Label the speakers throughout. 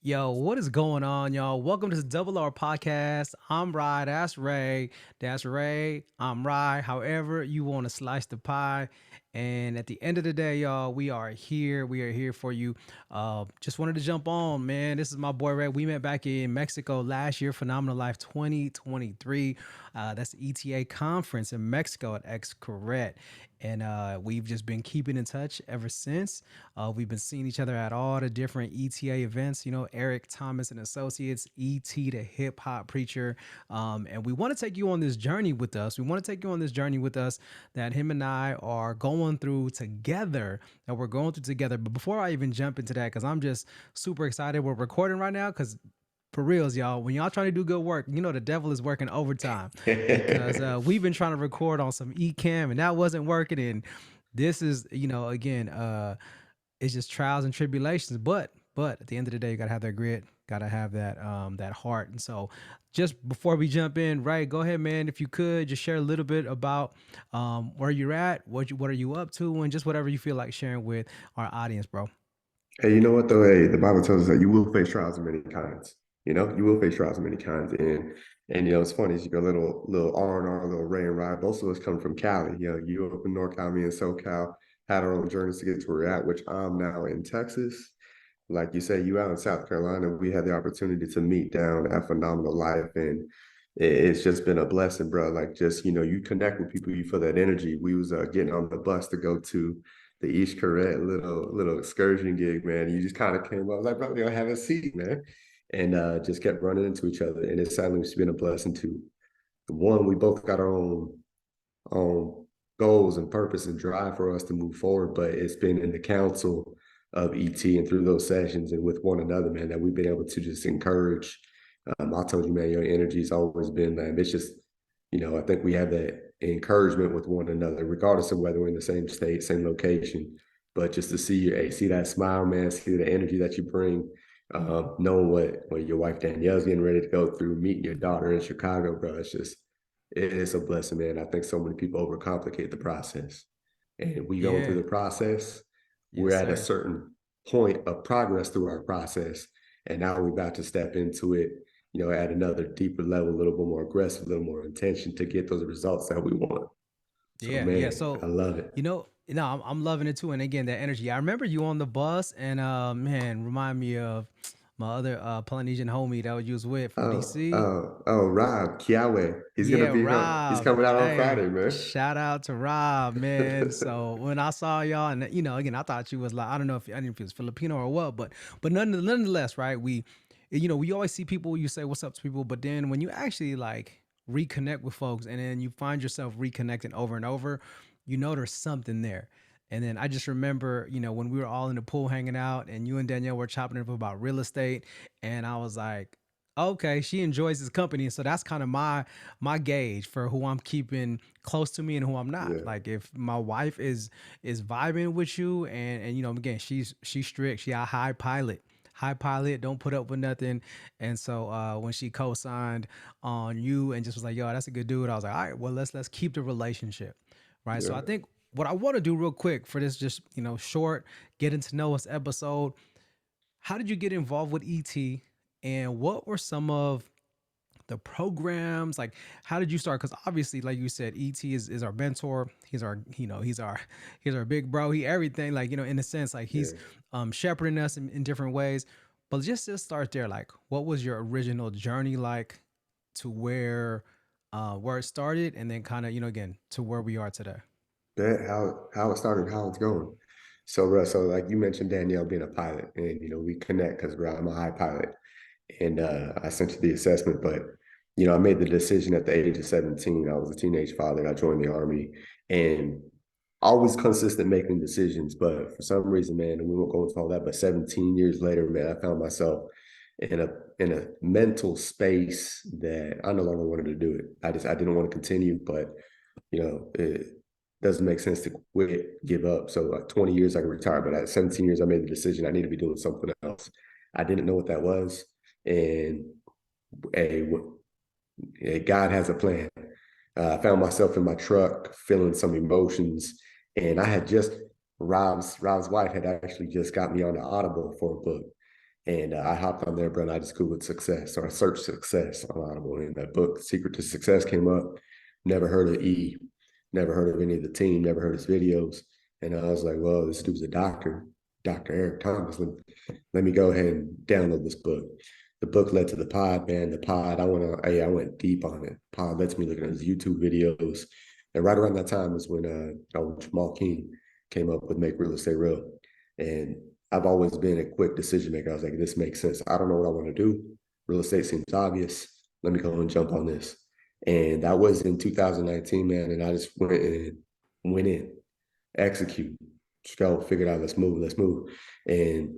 Speaker 1: Yo, what is going on, y'all? Welcome to the Double R Podcast. I'm Rhy, that's Ray. That's Ray, I'm Rhy. However, you want to slice the pie. And at the end of the day, y'all, we are here. We are here for you. Just wanted to jump on, man. This is my boy Ray. We met back in Mexico last year, Phenomenal Life 2023. That's the ETA conference in Mexico at X Correct. And we've just been keeping in touch ever since. We've been seeing each other at all the different ETA events, Eric Thomas and Associates, ET, the hip hop preacher. And we want to take you on this journey with us. We want to take you on this journey with us that him and I are going through together, that we're going through together. But before I even jump into that, because I'm just super excited, we're recording right now because for reals, y'all, when y'all trying to do good work, the devil is working overtime because we've been trying to record on some Ecamm and that wasn't working. And this is, again, it's just trials and tribulations. But at the end of the day, you gotta have that grit, gotta have that heart. And so just before we jump in, right, go ahead, man. If you could just share a little bit about where you're at, what are you up to, and just whatever you feel like sharing with our audience, bro.
Speaker 2: Hey, you know what though? Hey, the Bible tells us that you will face trials of many kinds. You will face trials of many kinds, and it's funny. As you go little R&R, little Ray and Rye. Both of us come from Cali. You up in NorCal, me in SoCal, had our own journeys to get to where we're at. Which I'm now in Texas. Like you say, you out in South Carolina. We had the opportunity to meet down at Phenomenal Life, and it's just been a blessing, bro. Like just you connect with people, you feel that energy. We was getting on the bus to go to the East Correct little excursion gig, man. You just kind of came up. I was like, bro, we don't have a seat, man. And just kept running into each other. And it's certainly been a blessing too. One, we both got our own goals and purpose and drive for us to move forward. But it's been in the council of ET and through those sessions and with one another, man, that we've been able to just encourage. I told you, man, your energy's always been, man. It's just, I think we have that encouragement with one another, regardless of whether we're in the same state, same location. But just to see you, hey, see that smile, man, see the energy that you bring, knowing what your wife Danielle's getting ready to go through, meeting your daughter in Chicago, bro. It's a blessing, man. I think so many people overcomplicate the process. And we going through
Speaker 1: Yeah.
Speaker 2: the process, we're
Speaker 1: Yes,
Speaker 2: at a
Speaker 1: sir.
Speaker 2: certain point of progress through our process. And now we're about to step into it, at another deeper level, a little bit more aggressive, a little more intention to get those results that we want. So,
Speaker 1: Yeah, yeah.
Speaker 2: man, I
Speaker 1: So,
Speaker 2: love it.
Speaker 1: I'm loving it too. And again, that energy. I remember you on the bus, and man, remind me of my other Polynesian homie that you was with from DC.
Speaker 2: Rob Kiawe. He's gonna
Speaker 1: Yeah,
Speaker 2: be here. He's
Speaker 1: Rob.
Speaker 2: coming out on
Speaker 1: Hey,
Speaker 2: Friday, man.
Speaker 1: shout out to Rob, man. So when I saw y'all, and again, I thought you was like, I don't know if I didn't know if he was Filipino or what, but nonetheless, right? We always see people. You say what's up to people, but then when you actually like reconnect with folks, and then you find yourself reconnecting over and over, there's something there. And then I just remember, when we were all in the pool hanging out, and you and Danielle were chopping it up about real estate, and I was like, okay, she enjoys his company, so that's kind of my gauge for who I'm keeping close to me and who I'm not.
Speaker 2: Yeah.
Speaker 1: Like if my wife is vibing with you, and again, she's strict, she a high pilot, don't put up with nothing. And so when she co-signed on you and just was like, yo, that's a good dude, I was like, all right, well, let's keep the relationship, right? So I
Speaker 2: Yeah.
Speaker 1: think what I want to do real quick for this, just short getting to know us episode, how did you get involved with ET, and what were some of the programs, like how did you start? Because obviously, like you said, ET is our mentor, he's our he's our big bro, he everything, like in a sense, like
Speaker 2: Yeah.
Speaker 1: he's shepherding us in different ways. But just start there, like what was your original journey like to where it started, and then kind of again to where we are today.
Speaker 2: That how it started, how it's going. So, Russ, so like you mentioned Danielle being a pilot, and we connect because I'm a high pilot. And I sent you the assessment, but I made the decision at the age of 17. I was a teenage father. I joined the army, and always consistent making decisions. But for some reason, man, and we won't go into all that. But 17 years later, man, I found myself in a mental space that I no longer wanted to do it. I didn't want to continue, but it doesn't make sense to quit, give up. So like 20 years I can retire, but at 17 years I made the decision I need to be doing something else. I didn't know what that was, and a, God has a plan. I found myself in my truck feeling some emotions, and I had just Rob's wife had actually just got me on the Audible for a book, And I hopped on there, bro, and I just Googled success, or I searched success on Audible. And that book, Secret to Success, came up. Never heard of E, never heard of any of the team, never heard his videos. And I was like, well, this dude's a doctor, Dr. Eric Thomas. Let me go ahead and download this book. The book led to the pod, man. The pod, I went deep on it. Pod lets me look at his YouTube videos. And right around that time is when Jamal King came up with Make Real Estate Real. And I've always been a quick decision maker. I was like, this makes sense. I don't know what I want to do. Real estate seems obvious. Let me go and jump on this. And that was in 2019, man. And I just went in, execute, just go, figured out, let's move. And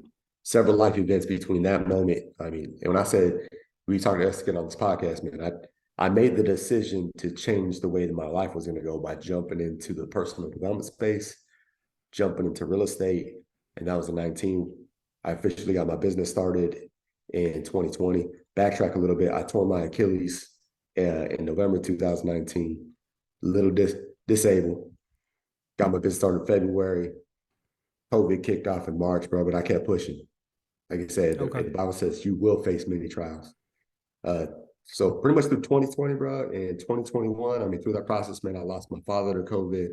Speaker 2: several life events between that moment. I mean, and when I said we talked to us get on this podcast, man, I made the decision to change the way that my life was going to go by jumping into the personal development space, jumping into real estate. And that was in 19. I officially got my business started in 2020. Backtrack a little bit. I tore my Achilles in November 2019. Little disabled. Got my business started in February. COVID kicked off in March, bro, but I kept pushing. Like I said,
Speaker 1: Okay.
Speaker 2: the Bible says you will face many trials. Uh, so pretty much through 2020, bro, and 2021, I mean, through that process, man, I lost my father to COVID.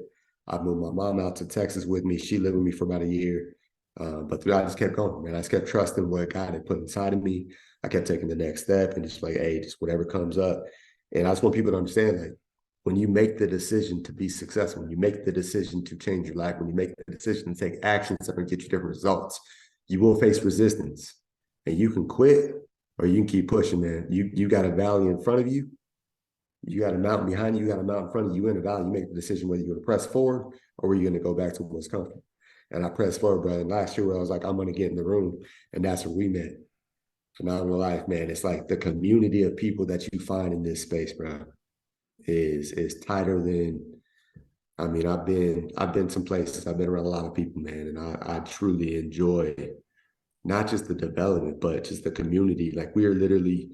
Speaker 2: I moved my mom out to Texas with me. She lived with me for about a year. But through that, I just kept going, man. I just kept trusting what God had put inside of me. I kept taking the next step and just like, hey, just whatever comes up. And I just want people to understand, like, when you make the decision to be successful, when you make the decision to change your life, when you make the decision to take actions that are going to get you different results, you will face resistance. And you can quit or you can keep pushing, man. You got a valley in front of you. You got a mountain behind you. You got a mountain in front of you in a valley. You make the decision whether you're going to press forward or you're going to go back to what's comfortable. And I pressed forward, brother. And last year, I was like, I'm going to get in the room. And that's where we met. Phenomenal life, man. It's like the community of people that you find in this space, bro, is tighter than. I mean, I've been some places. I've been around a lot of people, man, and I truly enjoy not just the development, but just the community. Like we are literally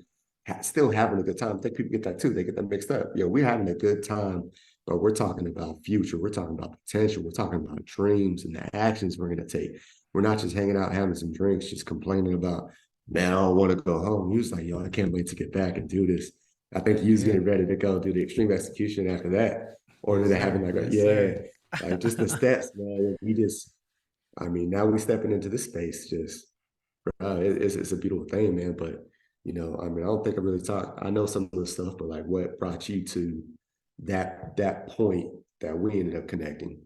Speaker 2: still having a good time. I think people get that too. They get that mixed up. We're having a good time, but we're talking about future. We're talking about potential. We're talking about dreams and the actions we're going to take. We're not just hanging out, having some drinks, just complaining about, man, I don't want to go home. He was like, yo, I can't wait to get back and do this. I think he was
Speaker 1: Yeah.
Speaker 2: getting ready to go do the extreme execution after that. Or
Speaker 1: Yes,
Speaker 2: they're having
Speaker 1: sir.
Speaker 2: like
Speaker 1: Yes, sir.
Speaker 2: like just the steps, man. I mean, now we stepping into this space, just it's a beautiful thing, man. But I mean, I don't think I really talk. I know some of the stuff, but like, what brought you to that point that we ended up connecting?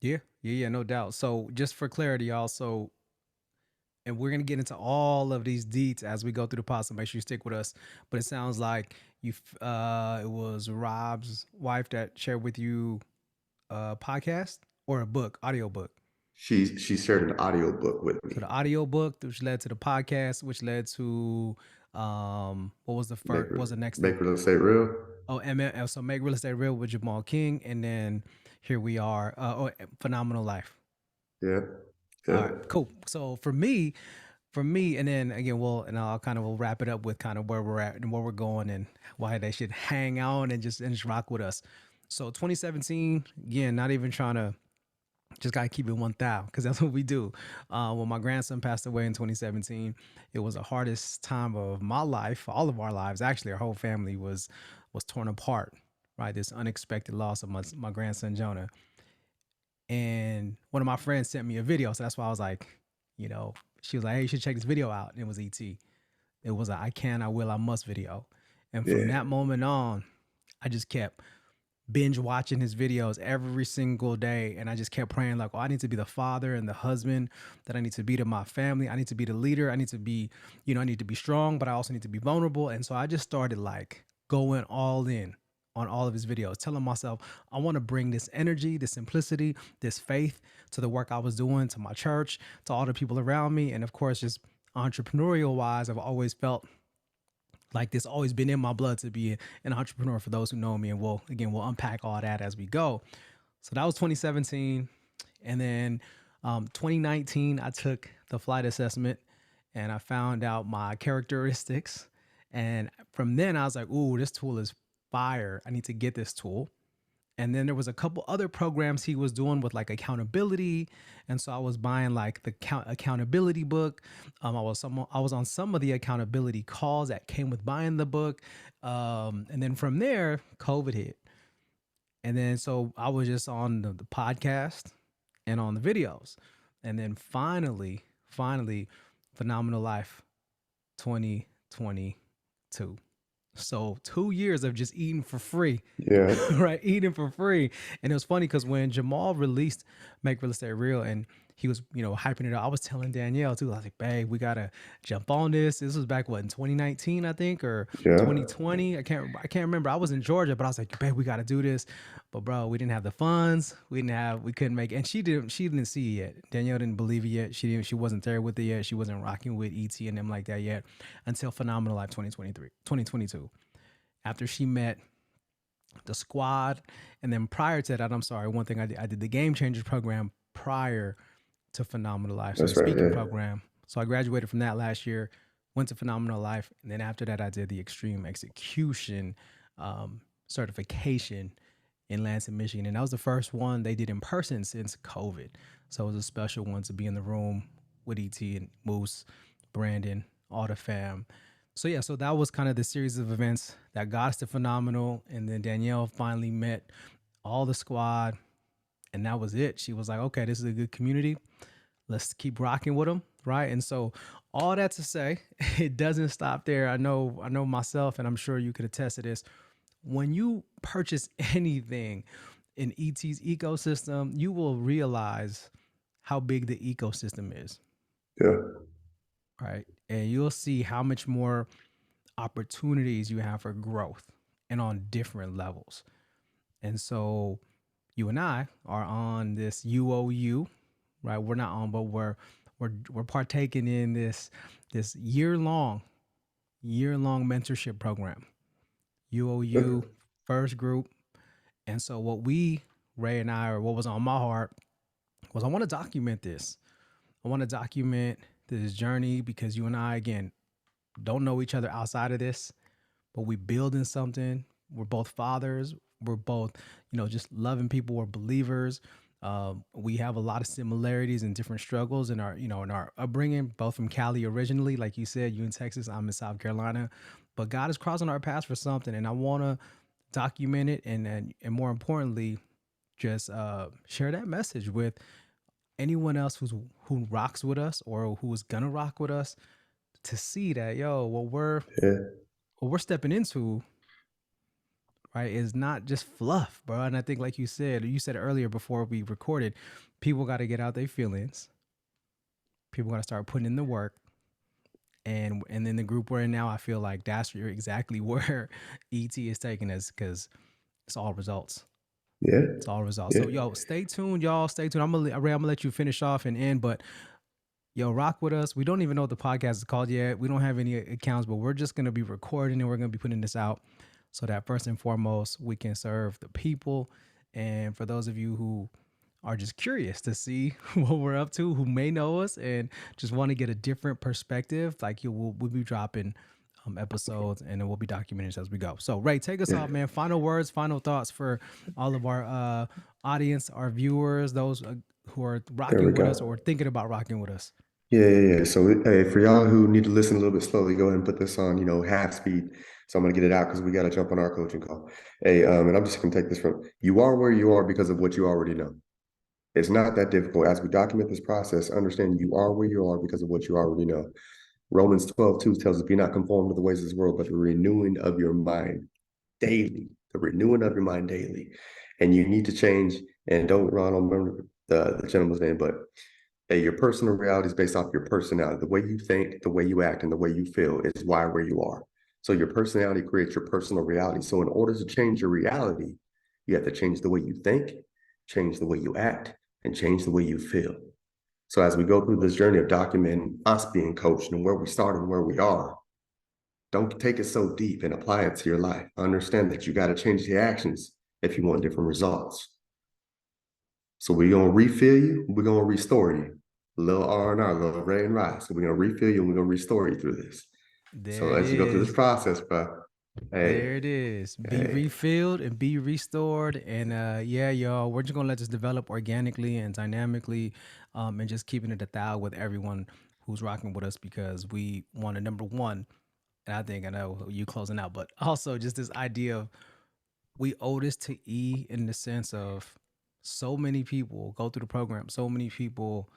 Speaker 1: Yeah, no doubt. So just for clarity, also, and we're gonna get into all of these deets as we go through the pod, so make sure you stick with us. But it sounds like it was Rob's wife that shared with you a podcast or a book, audio book.
Speaker 2: She shared an audio book with
Speaker 1: So
Speaker 2: me.
Speaker 1: the audio book, which led to the podcast, which led to what was the
Speaker 2: Make
Speaker 1: first? What was the next thing?
Speaker 2: make real estate real.
Speaker 1: Oh, so Make Real Estate Real with Jamal King, and then here we are. Phenomenal Life.
Speaker 2: Yeah,
Speaker 1: All
Speaker 2: yeah.
Speaker 1: right, cool. So for me, and then again, I'll kind of will wrap it up with kind of where we're at and where we're going and why they should hang on and just rock with us. So 2017, again, not even trying to just gotta keep it 1,000 because that's what we do. When my grandson passed away in 2017, it was the hardest time of my life, all of our lives. Actually, our whole family was torn apart. Right, this unexpected loss of my grandson Jonah, and one of my friends sent me a video, so that's why I was like, she was like, "Hey, you should check this video out." And it was ET. It was a "I can, I will, I must" video, and from
Speaker 2: Yeah,
Speaker 1: that moment on, I just kept binge watching his videos every single day. And I just kept praying, like, oh, I need to be the father and the husband that I need to be to my family. I need to be the leader. I need to be, I need to be strong, but I also need to be vulnerable. And so I just started like going all in on all of his videos, telling myself, I want to bring this energy, this simplicity, this faith to the work I was doing, to my church, to all the people around me. And of course, just entrepreneurial wise, I've always felt like this always been in my blood to be an entrepreneur for those who know me, and we'll unpack all that as we go. So that was 2017. And then 2019 I took the flight assessment and I found out my characteristics, and from then I was like, ooh, this tool is fire, I need to get this tool. And then there was a couple other programs he was doing with like accountability, and so I was buying like the accountability book. I was on some of the accountability calls that came with buying the book, and then from there, COVID hit, and then so I was just on the podcast and on the videos, and then finally, Phenomenal Life 2022. So 2 years of just eating for free,
Speaker 2: Yeah.
Speaker 1: right? Eating for free. And it was funny because when Jamal released Make Real Estate Real and he was, hyping it up, I was telling Danielle too, I was like, babe, we gotta jump on this. This was back what, in 2019, I think, or
Speaker 2: Yeah.
Speaker 1: 2020. I can't remember. I was in Georgia, but I was like, babe, we gotta do this. But bro, we didn't have the funds. We couldn't make it. And she didn't see it yet. Danielle didn't believe it yet. She wasn't there with it yet. She wasn't rocking with ET and them like that yet until Phenomenal Life 2022. After she met the squad. And then prior to that, I'm sorry, one thing I did the Game Changers program prior to Phenomenal Life. So the
Speaker 2: That's right.
Speaker 1: speaking
Speaker 2: Yeah.
Speaker 1: program. So I graduated from that last year, went to Phenomenal Life. And then after that, I did the Extreme Execution certification in Lansing, Michigan. And that was the first one they did in person since COVID. So it was a special one to be in the room with ET and Moose, Brandon, all the fam. So yeah, so that was kind of the series of events that got us to Phenomenal. And then Danielle finally met all the squad, and that was it. She was like, okay, this is a good community. Let's keep rocking with them, right? And so all that to say, it doesn't stop there. I know myself, and I'm sure you could attest to this. When you purchase anything in ET's ecosystem, you will realize how big the ecosystem is,
Speaker 2: Yeah.
Speaker 1: right? And you'll see how much more opportunities you have for growth and on different levels. And so you and I are on this UOU, right? We're not on, but we're partaking in this year long mentorship program. UOU first group. And so Ray and I, or what was on my heart was I want to document this. I want to document this journey because you and I, again, don't know each other outside of this, but we building something. We're both fathers. We're both, just loving people. We're believers. We have a lot of similarities and different struggles in our upbringing, both from Cali originally, like you said, you in Texas, I'm in South Carolina, but God is crossing our paths for something, and I want to document it, and more importantly, just share that message with anyone else who rocks with us or who is gonna rock with us to see that
Speaker 2: Yeah.
Speaker 1: what we're stepping into, right, is not just fluff, bro. And I think, like you said earlier before we recorded, people got to get out their feelings. People got to start putting in the work. And then the group we're in now, I feel like that's exactly where ET is taking us because it's all results.
Speaker 2: Yeah.
Speaker 1: It's all results.
Speaker 2: Yeah.
Speaker 1: So, yo, stay tuned, y'all. Stay tuned. I'm gonna let you finish off and end, but yo, rock with us. We don't even know what the podcast is called yet. We don't have any accounts, but we're just gonna be recording and we're gonna be putting this out so that first and foremost we can serve the people. And for those of you who are just curious to see what we're up to, who may know us and just want to get a different perspective, like we'll be dropping episodes and then we'll be documenting as we go. So Ray, take us
Speaker 2: Yeah.
Speaker 1: off, man. Final words, final thoughts for all of our audience, our viewers, those who are
Speaker 2: There we
Speaker 1: rocking with us
Speaker 2: go.
Speaker 1: or thinking about rocking with us.
Speaker 2: Yeah, yeah, yeah. So, hey, for y'all who need to listen a little bit slowly, go ahead and put this on, half speed. So I'm gonna get it out because we got to jump on our coaching call. Hey, and I'm just gonna take this from you are where you are because of what you already know. It's not that difficult. As we document this process, understand you are where you are because of what you already know. Romans 12:2 tells us, be not conformed to the ways of this world, but the renewing of your mind daily, the renewing of your mind daily. And you need to change, and don't run on remember the gentleman's name, but your personal reality is based off your personality. The way you think, the way you act, and the way you feel is why where you are. So your personality creates your personal reality. So in order to change your reality, you have to change the way you think, change the way you act, and change the way you feel. So as we go through this journey of documenting us being coached and where we start and where we are, don't take it so deep and apply it to your life. Understand that you got to change the actions if you want different results. So we're gonna refill you, we're gonna restore you. A little R&R, a little Ray and Rye. So we're gonna refill you and we're gonna restore you through this. So
Speaker 1: There it
Speaker 2: as you go through this
Speaker 1: is.
Speaker 2: process, bro, Hey,
Speaker 1: There it is. Be
Speaker 2: hey.
Speaker 1: refilled and be restored. And yeah, y'all, we're just gonna let this develop organically and dynamically, and just keeping it a thou with everyone who's rocking with us because we want to number one. And I know you closing out, but also just this idea of we owe this to E in the sense of so many people go through the program, so many people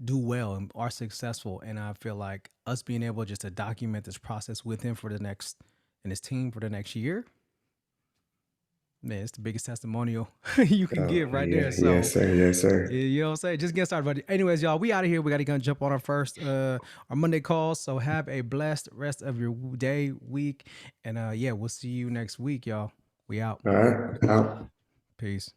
Speaker 1: do well and are successful. And I feel like us being able just to document this process with him for the next and his team for the next year, man, it's the biggest testimonial you can
Speaker 2: Oh,
Speaker 1: give right there.
Speaker 2: yeah,
Speaker 1: So
Speaker 2: yes, sir, yes, sir.
Speaker 1: you know what I'm saying? Just get started. But anyways, y'all, we out of here. We gotta go jump on our first our Monday call. So have a blessed rest of your day, week. And yeah, we'll see you next week, y'all. We out.
Speaker 2: All right, out.
Speaker 1: Peace.